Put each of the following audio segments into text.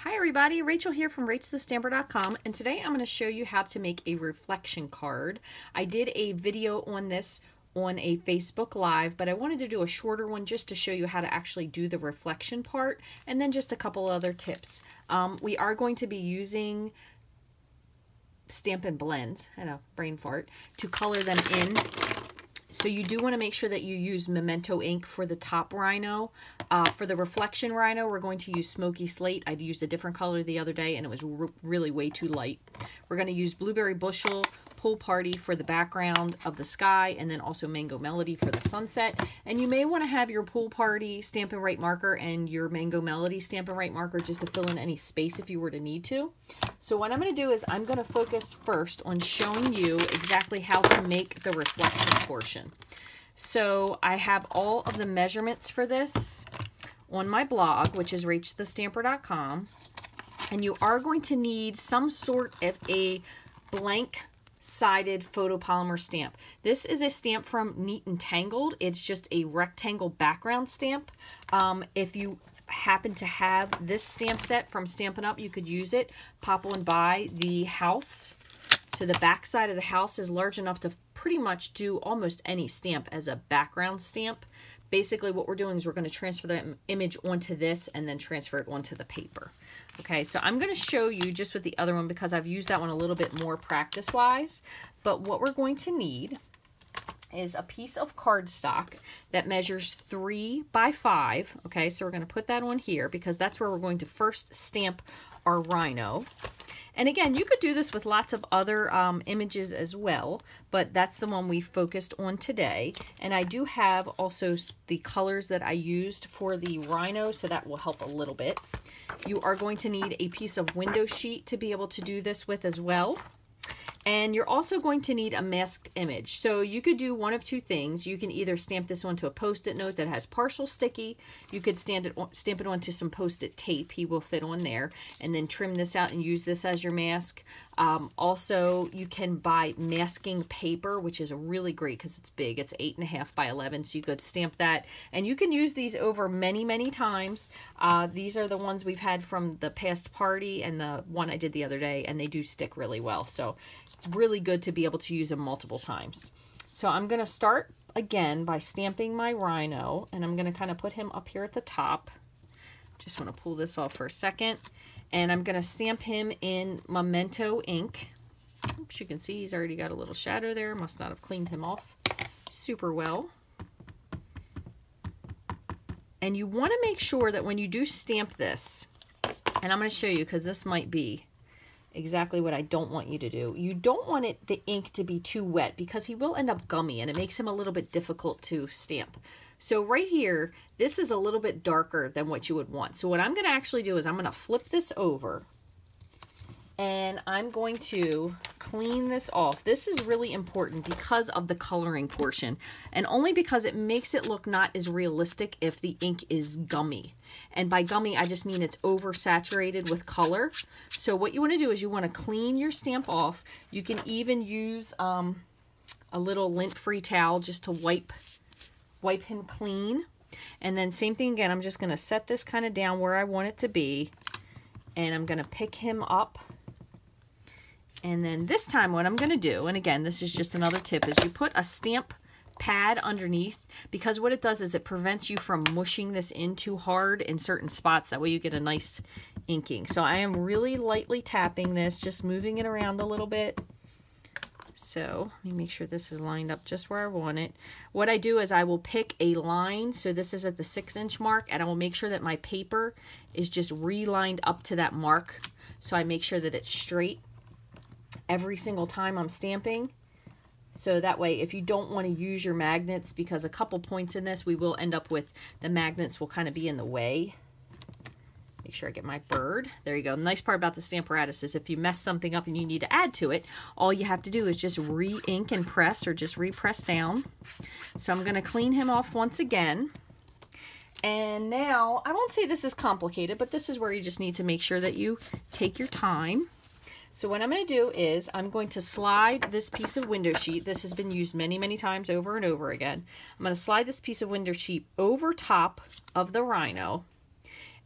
Hi everybody, Rachel here from Rachthestamper.com, and today I'm going to show you how to make a reflection card. I did a video on this on a Facebook Live, but I wanted to do a shorter one just to show you how to actually do the reflection part, and then just a couple other tips. We are going to be using Stampin' blends, I know, brain fart, to color them in. So you do want to make sure that you use Memento ink for the top rhino. For the reflection rhino, we're going to use Smoky Slate. I used a different color the other day and it was really way too light. We're going to use Blueberry Bushel Pool Party for the background of the sky, and then also Mango Melody for the sunset. And you may want to have your Pool Party Stampin' Right marker and your Mango Melody Stampin' Right marker just to fill in any space if you were to need to. So what I'm going to do is I'm going to focus first on showing you exactly how to make the reflection portion. So I have all of the measurements for this on my blog, which is Rachthestamper.com, and you are going to need some sort of a blank sided photopolymer stamp. This is a stamp from Neat and Tangled. It's just a rectangle background stamp. If you happen to have this stamp set from Stampin' Up, you could use it. Pop on by the house. So the back side of the house is large enough to pretty much do almost any stamp as a background stamp. Basically what we're doing is we're going to transfer the image onto this and then transfer it onto the paper. Okay, so I'm going to show you just with the other one because I've used that one a little bit more practice-wise. But what we're going to need is a piece of cardstock that measures 3 by 5. Okay, so we're going to put that on here because that's where we're going to first stamp our rhino. And again, you could do this with lots of other images as well, but that's the one we focused on today. And I do have also the colors that I used for the rhino, so that will help a little bit. You are going to need a piece of window sheet to be able to do this with as well. And you're also going to need a masked image. So you could do one of two things. You can either stamp this onto a Post-it note that has partial sticky. You could stamp it onto some Post-it tape. He will fit on there. And then trim this out and use this as your mask. Also, you can buy masking paper, which is really great because it's big. It's 8.5 by 11, so you could stamp that. And you can use these over many times. These are the ones we've had from the past party and the one I did the other day, and they do stick really well. So it's really good to be able to use them multiple times. So I'm going to start again by stamping my rhino, and I'm going to kind of put him up here at the top. Just want to pull this off for a second. And I'm going to stamp him in Memento ink. Oops, you can see he's already got a little shadow there. Must not have cleaned him off super well. And you want to make sure that when you do stamp this, and I'm going to show you because this might be exactly what I don't want you to do. You don't want the ink to be too wet because he will end up gummy and it makes him a little bit difficult to stamp. So right here, this is a little bit darker than what you would want. So what I'm going to actually do is I'm going to flip this over and I'm going to clean this off. This is really important because of the coloring portion, and only because it makes it look not as realistic if the ink is gummy. And by gummy, I just mean it's oversaturated with color. So what you want to do is you want to clean your stamp off. You can even use a little lint-free towel just to wipe him clean. And then same thing again, I'm just going to set this kind of down where I want it to be, and I'm going to pick him up. And then this time what I'm going to do, and again, this is just another tip, is you put a stamp pad underneath, because what it does is it prevents you from mushing this in too hard in certain spots. That way you get a nice inking. So I am really lightly tapping this, just moving it around a little bit. So let me make sure this is lined up just where I want it. What I do is I will pick a line. So this is at the 6-inch mark, and I will make sure that my paper is just relined up to that mark. So I make sure that it's straight every single time I'm stamping. So that way, if you don't want to use your magnets, because a couple points in this, we will end up with the magnets will kind of be in the way. Make sure I get my bird. There you go. The nice part about the Stamparatus is if you mess something up and you need to add to it, all you have to do is just re-ink and press, or just repress down. So I'm going to clean him off once again. And now, I won't say this is complicated, but this is where you just need to make sure that you take your time. So what I'm going to do is I'm going to slide this piece of window sheet. This has been used many times over and over again. I'm going to slide this piece of window sheet over top of the rhino.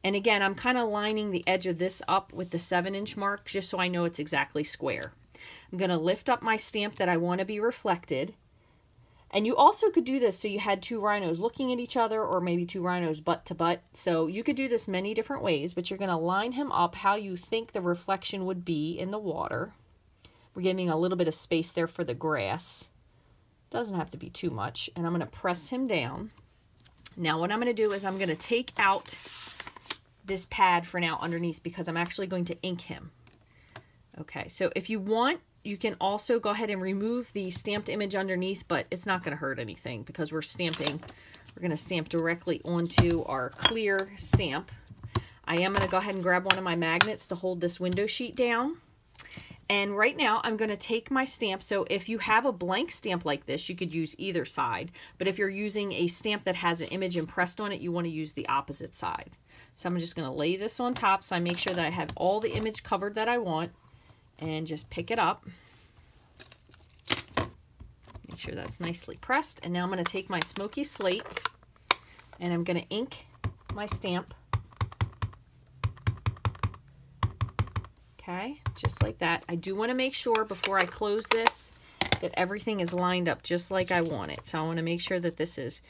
And again, I'm kind of lining the edge of this up with the 7-inch mark just so I know it's exactly square. I'm going to lift up my stamp that I want to be reflected. And you also could do this so you had 2 rhinos looking at each other, or maybe 2 rhinos butt to butt. So you could do this many different ways, but you're going to line him up how you think the reflection would be in the water. We're giving a little bit of space there for the grass. Doesn't have to be too much. And I'm going to press him down. Now what I'm going to do is I'm going to take out this pad for now underneath because I'm actually going to ink him. Okay, so if you want, you can also go ahead and remove the stamped image underneath, but it's not going to hurt anything because we're stamping. We're going to stamp directly onto our clear stamp. I am going to go ahead and grab one of my magnets to hold this window sheet down. And right now I'm going to take my stamp. So if you have a blank stamp like this, you could use either side. But if you're using a stamp that has an image impressed on it, you want to use the opposite side. So I'm just going to lay this on top so I make sure that I have all the image covered that I want. And just pick it up. Make sure that's nicely pressed. And now I'm going to take my smoky slate and I'm going to ink my stamp. Okay, just like that. I do want to make sure before I close this that everything is lined up just like I want it. So I want to make sure that this is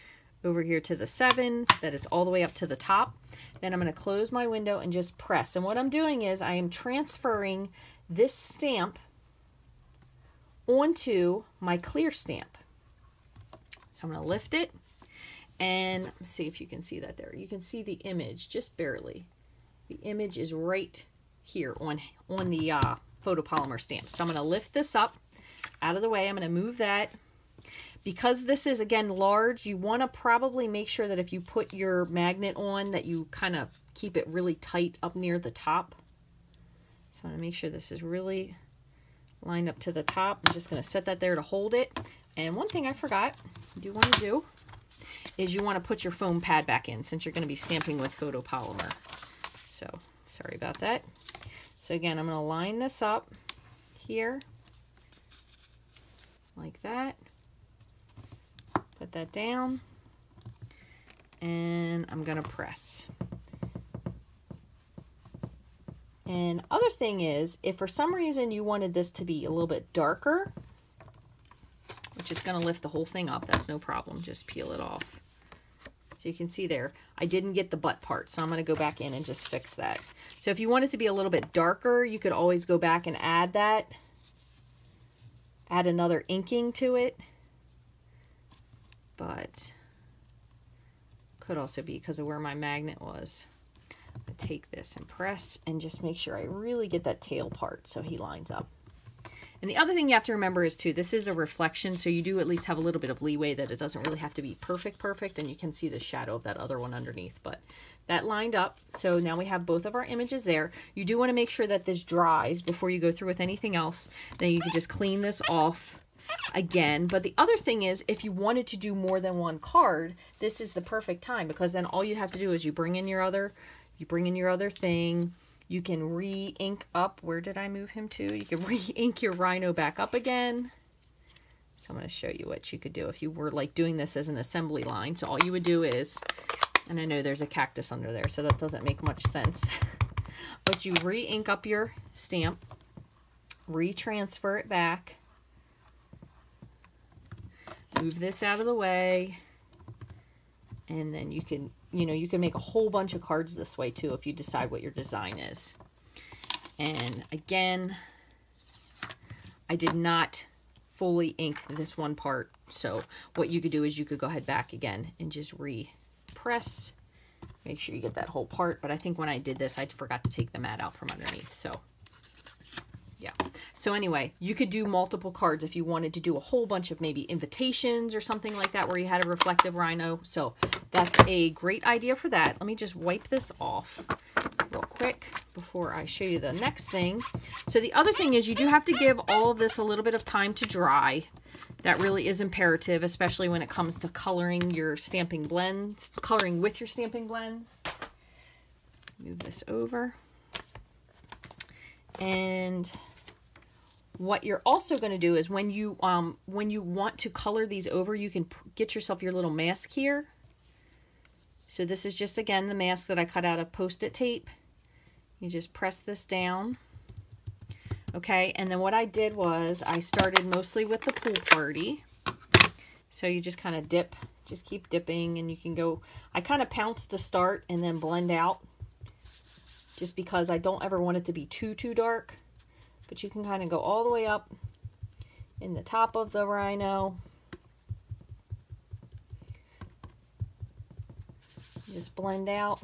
over here to the 7, that it's all the way up to the top. Then I'm going to close my window and just press. And what I'm doing is I am transferring this stamp onto my clear stamp. So I'm going to lift it and see if you can see that there. You can see the image just barely. The image is right here on the photopolymer stamp. So I'm going to lift this up out of the way. I'm going to move that. Because this is, again, large, you want to probably make sure that if you put your magnet on that you kind of keep it really tight up near the top. So I want to make sure this is really lined up to the top. I'm just going to set that there to hold it. And one thing I forgot you do want to do is you want to put your foam pad back in since you're going to be stamping with photopolymer. So sorry about that. So again, I'm going to line this up here like that. Put that down. And I'm going to press. And other thing is, if for some reason you wanted this to be a little bit darker, which is going to lift the whole thing up, that's no problem. Just peel it off. So you can see there, I didn't get the butt part, so I'm going to go back in and just fix that. So if you want it to be a little bit darker, you could always go back and add that. Add another inking to it. But could also be because of where my magnet was. I take this and press and just make sure I really get that tail part so he lines up. And the other thing you have to remember is too, this is a reflection, so you do at least have a little bit of leeway that it doesn't really have to be perfect, and you can see the shadow of that other one underneath. But that lined up, so now we have both of our images there. You do want to make sure that this dries before you go through with anything else. Then you can just clean this off again. But the other thing is, if you wanted to do more than one card, this is the perfect time, because then all you have to do is you bring in your other thing. You can re-ink up. Where did I move him to? You can re-ink your rhino back up again. So I'm going to show you what you could do if you were like doing this as an assembly line. So all you would do is, and I know there's a cactus under there, so that doesn't make much sense. But you re-ink up your stamp, re-transfer it back, move this out of the way, and then you can, you can make a whole bunch of cards this way too if you decide what your design is. And again, I did not fully ink this one part, so what you could do is you could go ahead back again and just re-press. Make sure you get that whole part, but I think when I did this, I forgot to take the mat out from underneath, so yeah. So anyway, you could do multiple cards if you wanted to do a whole bunch of maybe invitations or something like that where you had a reflective rhino. So that's a great idea for that. Let me just wipe this off real quick before I show you the next thing. So the other thing is you do have to give all of this a little bit of time to dry. That really is imperative, especially when it comes to coloring your stamping blends, coloring with your stamping blends. Move this over. And what you're also going to do is when you want to color these over, you can get yourself your little mask here. So this is just, again, the mask that I cut out of Post-it tape. You just press this down. Okay, and then what I did was I started mostly with the pool party. So you just kind of dip, just keep dipping, and you can go, I kind of pounce to start and then blend out, just because I don't ever want it to be too dark. But you can kind of go all the way up in the top of the rhino. Just blend out,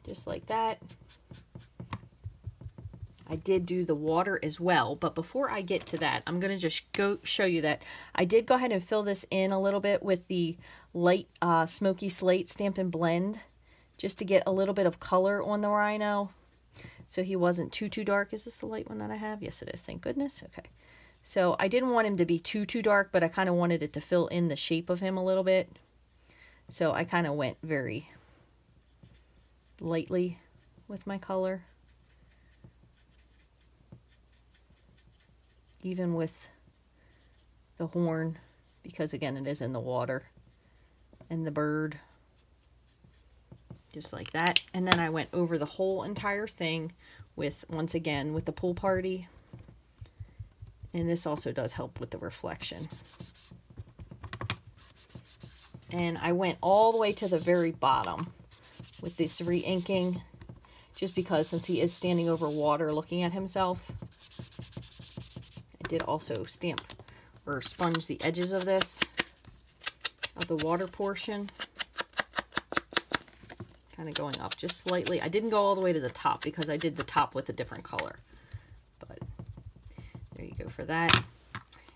just like that. I did do the water as well, but before I get to that, I'm going to just go show you that I did go ahead and fill this in a little bit with the light smoky slate Stampin' Blend, just to get a little bit of color on the rhino, so he wasn't too dark. Is this the light one that I have? Yes, it is. Thank goodness. Okay. So I didn't want him to be too dark, but I kind of wanted it to fill in the shape of him a little bit. So I kind of went very lightly with my color. Even with the horn, because again, it is in the water, and the bird, just like that. And then I went over the whole entire thing with, once again, with the pool party. And this also does help with the reflection. And I went all the way to the very bottom with this re-inking, just because since he is standing over water looking at himself. I did also stamp or sponge the edges of this, of the water portion. Kind of going up just slightly. I didn't go all the way to the top because I did the top with a different color. But there you go for that.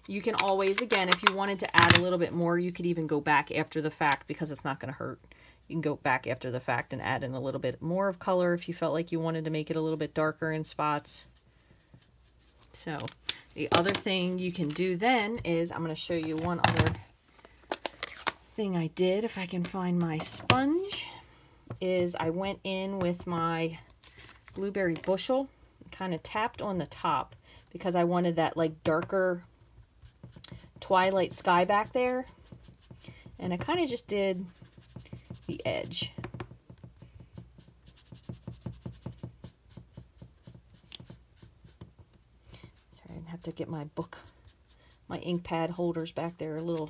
You can always, again, if you wanted to add a little bit more, you could even go back after the fact because it's not going to hurt. You can go back after the fact and add in a little bit more of color if you felt like you wanted to make it a little bit darker in spots. So the other thing you can do then is, I'm going to show you one other thing I did, if I can find my sponge, is I went in with my blueberry bushel and kind of tapped on the top because I wanted that like darker twilight sky back there. And I kind of just did the edge. Sorry, I have to get my book, my ink pad holders back there a little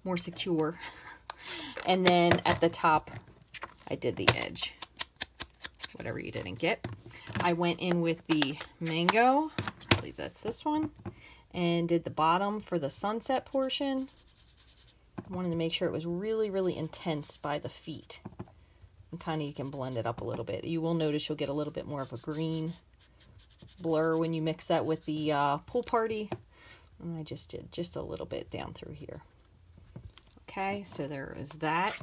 more secure. And then at the top, I did the edge. Whatever you didn't get. I went in with the mango, I believe that's this one, and did the bottom for the sunset portion. I wanted to make sure it was really, really intense by the feet. And kind of you can blend it up a little bit. You will notice you'll get a little bit more of a green blur when you mix that with the pool party. And I just did just a little bit down through here. Okay, so there is that.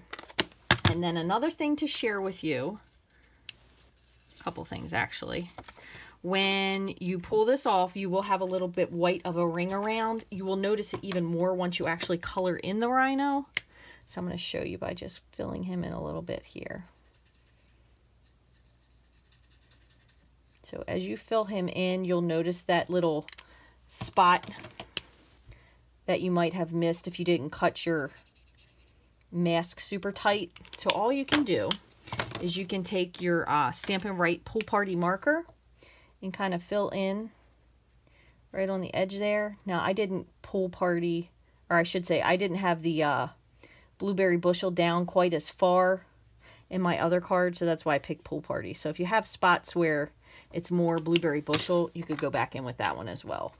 And then another thing to share with you, a couple things actually. When you pull this off, you will have a little bit white of a ring around. You will notice it even more once you actually color in the rhino. So I'm going to show you by just filling him in a little bit here. So as you fill him in, you'll notice that little spot that you might have missed if you didn't cut your mask super tight. So all you can do is you can take your Stampin' Right Pool Party marker and kind of fill in right on the edge there. Now I didn't pool party, or I should say I didn't have the blueberry bushel down quite as far in my other card, so that's why I picked pool party. So if you have spots where it's more blueberry bushel, you could go back in with that one as well.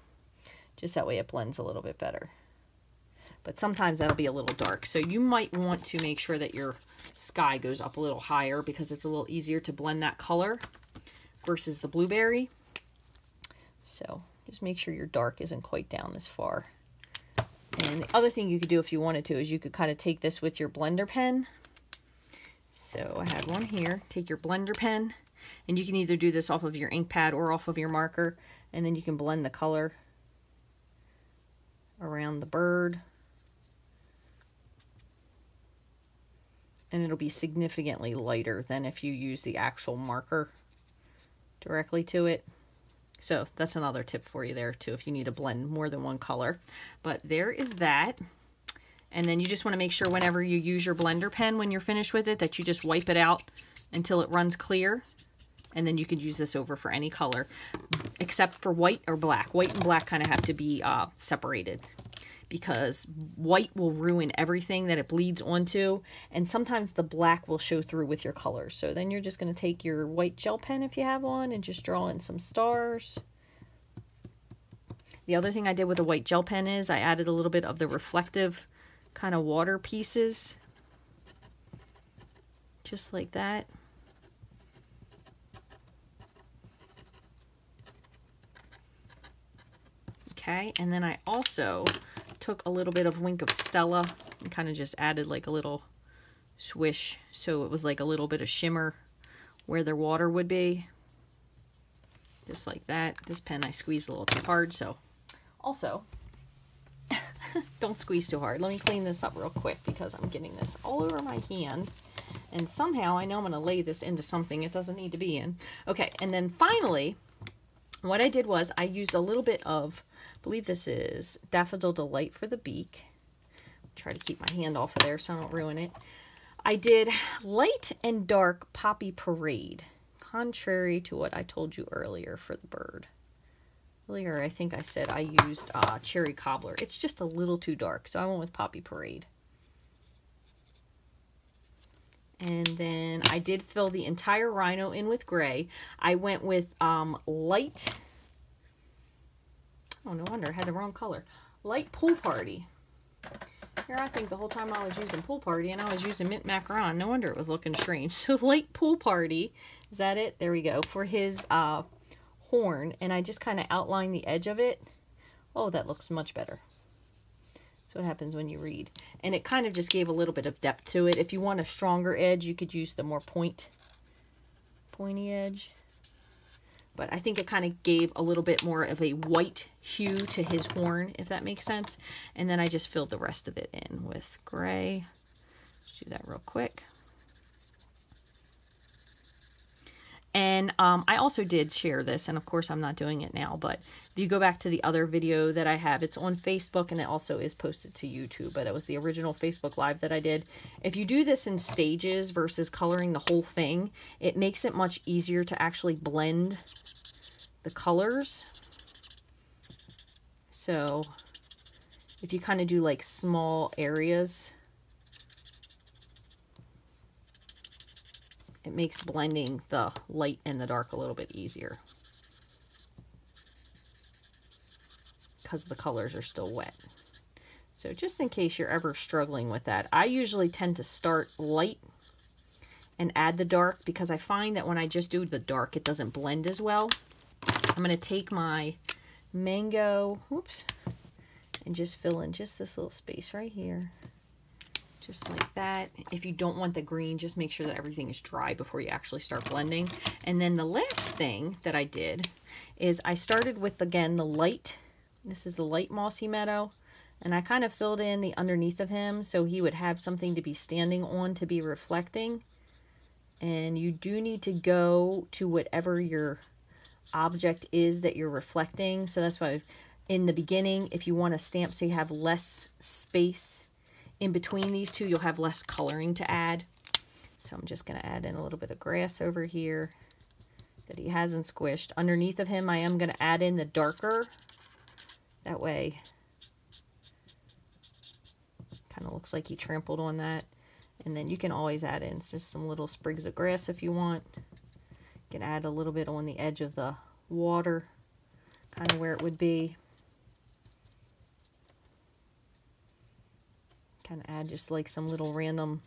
Just that way it blends a little bit better. But sometimes that'll be a little dark. So you might want to make sure that your sky goes up a little higher because it's a little easier to blend that color versus the blueberry. So just make sure your dark isn't quite down this far. And the other thing you could do if you wanted to is you could kind of take this with your blender pen. So I had one here. Take your blender pen, and you can either do this off of your ink pad or off of your marker, and then you can blend the color around the bird. And it'll be significantly lighter than if you use the actual marker directly to it. So that's another tip for you there too, if you need to blend more than one color. But there is that. And then you just want to make sure whenever you use your blender pen, when you're finished with it, that you just wipe it out until it runs clear. And then you could use this over for any color, except for white or black. White and black kind of have to be separated, because white will ruin everything that it bleeds onto, and sometimes the black will show through with your colors. So then you're just going to take your white gel pen, if you have one, and just draw in some stars. The other thing I did with the white gel pen is I added a little bit of the reflective kind of water pieces, just like that. Okay, and then I also took a little bit of Wink of Stella and kind of just added like a little swish, so it was like a little bit of shimmer where the water would be. Just like that. This pen I squeezed a little too hard, so also, don't squeeze too hard. Let me clean this up real quick because I'm getting this all over my hand. And somehow I know I'm going to lay this into something it doesn't need to be in. Okay, and then finally, what I did was I used a little bit of, I believe this is Daffodil Delight for the beak. Try to keep my hand off of there so I don't ruin it. I did Light and Dark Poppy Parade, contrary to what I told you earlier for the bird. Earlier, I think I said I used Cherry Cobbler. It's just a little too dark, so I went with Poppy Parade. And then I did fill the entire rhino in with gray. I went with light. Oh, no wonder I had the wrong color. Light Pool Party. Here I think the whole time I was using Pool Party and I was using Mint Macaron. No wonder it was looking strange. So Light Pool Party. Is that it? There we go. For his horn. And I just kind of outline the edge of it. Oh, that looks much better. That's what happens when you read. And it kind of just gave a little bit of depth to it. If you want a stronger edge, you could use the more pointy edge. But I think it kind of gave a little bit more of a white hue to his horn, if that makes sense. And then I just filled the rest of it in with gray. Let's do that real quick. And I also did share this, and of course I'm not doing it now, but if you go back to the other video that I have, it's on Facebook and it also is posted to YouTube, but it was the original Facebook Live that I did. If you do this in stages versus coloring the whole thing, it makes it much easier to actually blend the colors. So if you kind of do like small areas, it makes blending the light and the dark a little bit easier because the colors are still wet. So just in case you're ever struggling with that, I usually tend to start light and add the dark because I find that when I just do the dark, it doesn't blend as well. I'm going to take my mango, and just fill in just this little space right here. Just like that. If you don't want the green, just make sure that everything is dry before you actually start blending. And then the last thing that I did is I started with, again, the light. This is the light Mossy Meadow. And I kind of filled in the underneath of him so he would have something to be standing on to be reflecting. And you do need to go to whatever your object is that you're reflecting. So that's why in the beginning, if you want to stamp so you have less space in between these two, you'll have less coloring to add. So I'm just going to add in a little bit of grass over here that he hasn't squished. Underneath of him, I am going to add in the darker. That way, kind of looks like he trampled on that. And then you can always add in just some little sprigs of grass if you want. You can add a little bit on the edge of the water, kind of where it would be. Kind of add just like some little random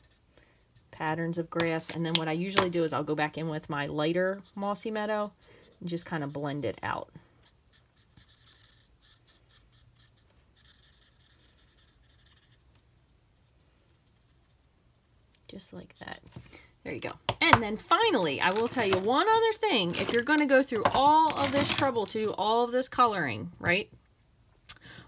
patterns of grass. And then what I usually do is I'll go back in with my lighter Mossy Meadow and just kind of blend it out. Just like that. There you go. And then finally, I will tell you one other thing. If you're going to go through all of this trouble to do all of this coloring, right?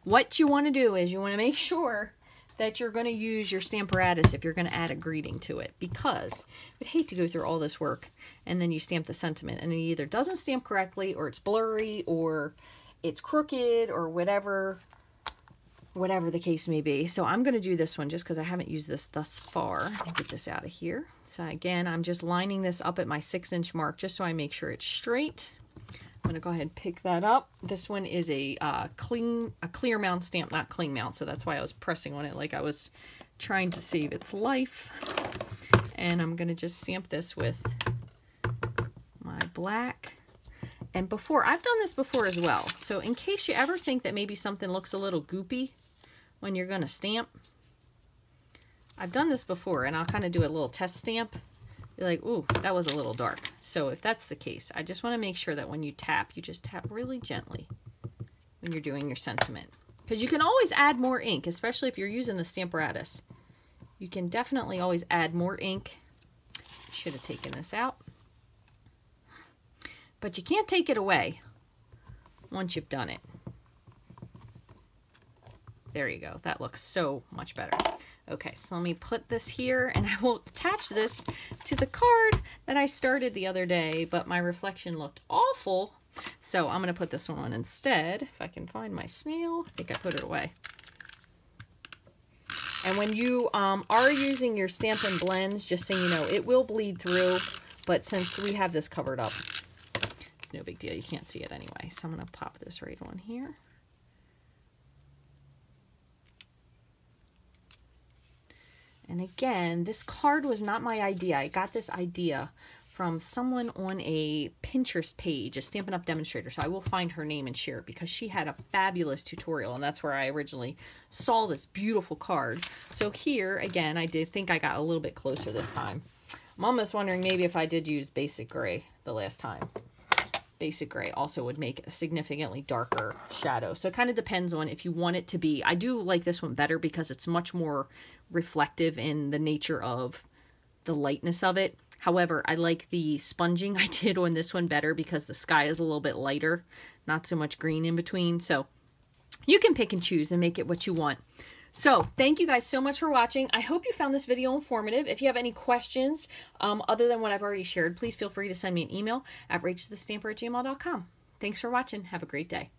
What you want to do is you want to make sure that you're going to use your Stamparatus if you're going to add a greeting to it, because I would hate to go through all this work and then you stamp the sentiment and it either doesn't stamp correctly or it's blurry or it's crooked or whatever. whatever the case may be. So I'm going to do this one just because I haven't used this thus far. Get this out of here. So again, I'm just lining this up at my 6-inch mark just so I make sure it's straight. I'm going to go ahead and pick that up. This one is a clear mount stamp, not cling mount, so that's why I was pressing on it like I was trying to save its life. And I'm going to just stamp this with my black. And before, I've done this before as well. So in case you ever think that maybe something looks a little goopy when you're going to stamp, I've done this before, and I'll kind of do a little test stamp. You're like, ooh, that was a little dark. So if that's the case, I just want to make sure that when you tap, you just tap really gently when you're doing your sentiment. Because you can always add more ink, especially if you're using the Stamparatus. You can definitely always add more ink. Should have taken this out. But you can't take it away once you've done it. There you go. That looks so much better. Okay, so let me put this here, and I will attach this to the card that I started the other day, but my reflection looked awful. So I'm going to put this one on instead. If I can find my snail, I think I put it away. And when you are using your Stampin' blends, just so you know, it will bleed through, but since we have this covered up, it's no big deal. You can't see it anyway. So I'm going to pop this right on here. And again, this card was not my idea. I got this idea from someone on a Pinterest page, a Stampin' Up! Demonstrator. So I will find her name and share it because she had a fabulous tutorial, and that's where I originally saw this beautiful card. So here, again, I did think I got a little bit closer this time. I'm almost wondering maybe if I did use Basic Gray the last time. Basic Gray also would make a significantly darker shadow. So it kind of depends on if you want it to be. I do like this one better because it's much more reflective in the nature of the lightness of it. However, I like the sponging I did on this one better because the sky is a little bit lighter, not so much green in between. So you can pick and choose and make it what you want. So thank you guys so much for watching. I hope you found this video informative. If you have any questions other than what I've already shared, please feel free to send me an email at rachthestamper@gmail.com. Thanks for watching. Have a great day.